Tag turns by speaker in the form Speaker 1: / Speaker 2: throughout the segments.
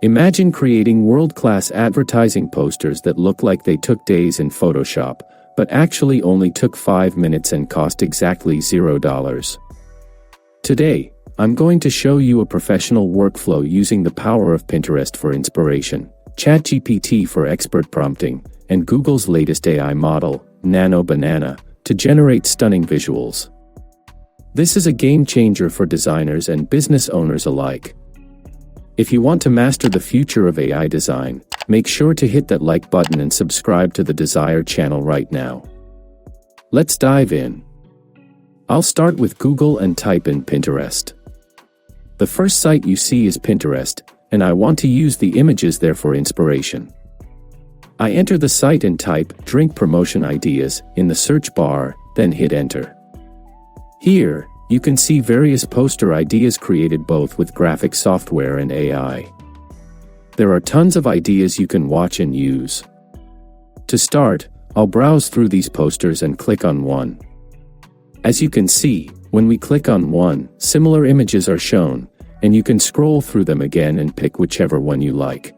Speaker 1: Imagine creating world-class advertising posters that look like they took days in Photoshop, but actually only took 5 minutes and cost exactly $0. Today, I'm going to show you a professional workflow using the power of Pinterest for inspiration, ChatGPT for expert prompting, and Google's latest AI model, Nano to generate stunning visuals. This is a game changer for designers and business owners alike. If you want to master the future of AI design, make sure to hit that like button and subscribe to the Desire channel right now. Let's dive in. I'll start with Google and type in Pinterest. The first site you see is Pinterest, and I want to use the images there for inspiration. I enter the site and type "drink promotion ideas" in the search bar, then hit enter. Here, you can see various poster ideas created both with graphic software and AI. There are tons of ideas you can watch and use. To start, I'll browse through these posters and click on one. As you can see, when we click on one, similar images are shown, and you can scroll through them again and pick whichever one you like.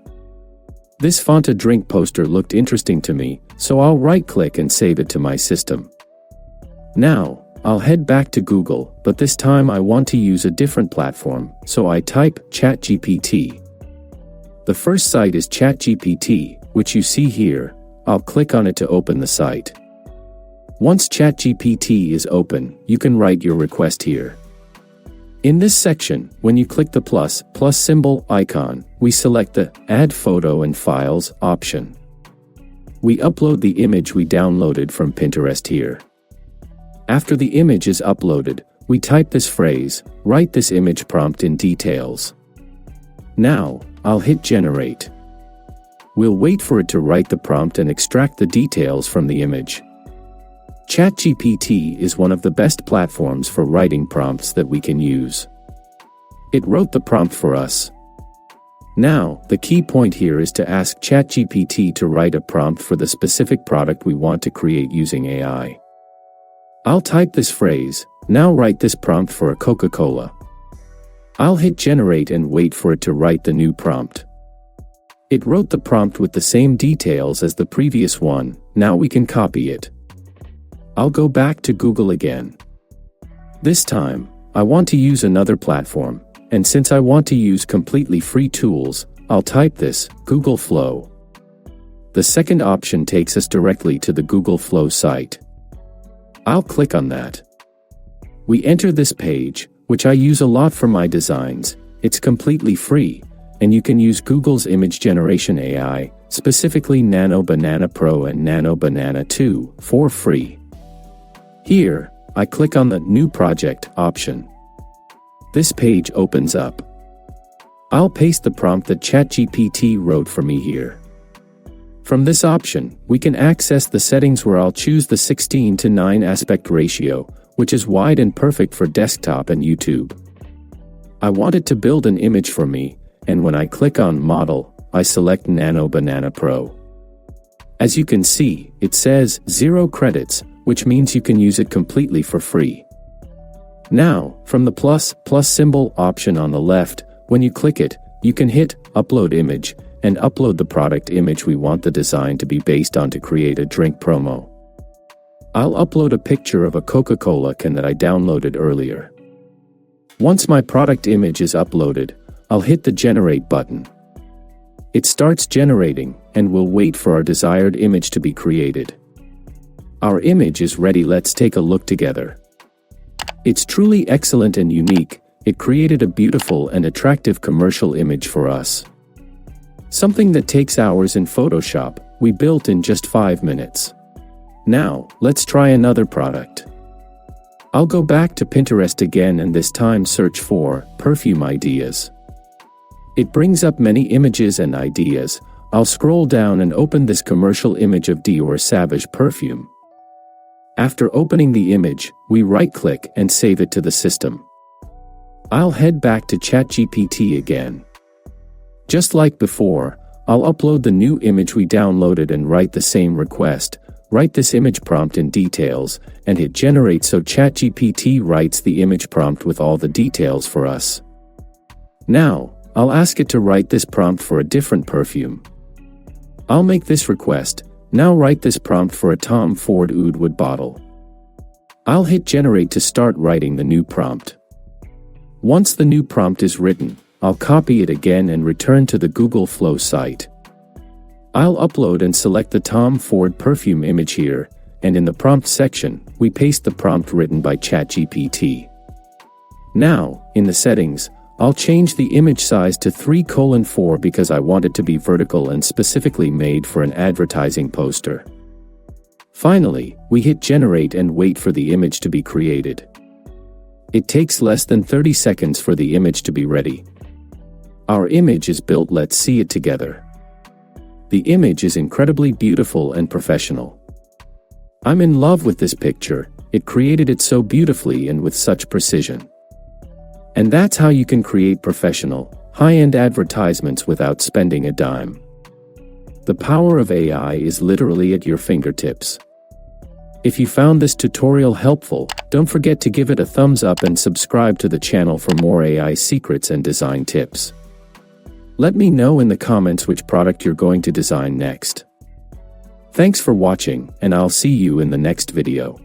Speaker 1: This Fanta drink poster looked interesting to me, so I'll right-click and save it to my system. Now, I'll head back to Google, but this time I want to use a different platform, so I type ChatGPT. The first site is ChatGPT, which you see here. I'll click on it to open the site. Once ChatGPT is open, you can write your request here. In this section, when you click the plus symbol icon, we select the Add Photo and Files option. We upload the image we downloaded from Pinterest here. After the image is uploaded, we type this phrase, "Write this image prompt in details." Now, I'll hit Generate. We'll wait for it to write the prompt and extract the details from the image. ChatGPT is one of the best platforms for writing prompts that we can use. It wrote the prompt for us. Now, the key point here is to ask ChatGPT to write a prompt for the specific product we want to create using AI. I'll type this phrase, "Now write this prompt for a Coca-Cola." I'll hit Generate and wait for it to write the new prompt. It wrote the prompt with the same details as the previous one. Now we can copy it. I'll go back to Google again. This time, I want to use another platform, and since I want to use completely free tools, I'll type this, Google Flow. The second option takes us directly to the Google Flow site. I'll click on that. We enter this page, which I use a lot for my designs. It's completely free, and you can use Google's image generation AI, specifically Nano Pro and Nano 2, for free. Here, I click on the New Project option. This page opens up. I'll paste the prompt that ChatGPT wrote for me here. From this option, we can access the settings where I'll choose the 16:9 aspect ratio, which is wide and perfect for desktop and YouTube. I want it to build an image for me, and when I click on Model, I select Nano Pro. As you can see, it says 0 credits, which means you can use it completely for free. Now, from the plus symbol option on the left, when you click it, you can hit Upload Image, and upload the product image we want the design to be based on to create a drink promo. I'll upload a picture of a Coca-Cola can that I downloaded earlier. Once my product image is uploaded, I'll hit the Generate button. It starts generating, and we'll wait for our desired image to be created. Our image is ready. Let's take a look together. It's truly excellent and unique. It created a beautiful and attractive commercial image for us. Something that takes hours in Photoshop, we built in just 5 minutes. Now, let's try another product. I'll go back to Pinterest again and this time search for perfume ideas. It brings up many images and ideas. I'll scroll down and open this commercial image of Dior Sauvage perfume. After opening the image, we right-click and save it to the system. I'll head back to ChatGPT again. Just like before, I'll upload the new image we downloaded and write the same request, write this image prompt in details, and hit Generate so ChatGPT writes the image prompt with all the details for us. Now, I'll ask it to write this prompt for a different perfume. I'll make this request. Now write this prompt for a Tom Ford Oud Wood bottle. I'll hit generate to start writing the new prompt. Once the new prompt is written, I'll copy it again and return to the Google Flow site. I'll upload and select the Tom Ford perfume image here, and in the prompt section, we paste the prompt written by ChatGPT. Now, in the settings, I'll change the image size to 3:4 because I want it to be vertical and specifically made for an advertising poster. Finally, we hit generate and wait for the image to be created. It takes less than 30 seconds for the image to be ready. Our image is built, let's see it together. The image is incredibly beautiful and professional. I'm in love with this picture, it created it so beautifully and with such precision. And that's how you can create professional, high-end advertisements without spending a dime. The power of AI is literally at your fingertips. If you found this tutorial helpful, don't forget to give it a thumbs up and subscribe to the channel for more AI secrets and design tips. Let me know in the comments which product you're going to design next. Thanks for watching, and I'll see you in the next video.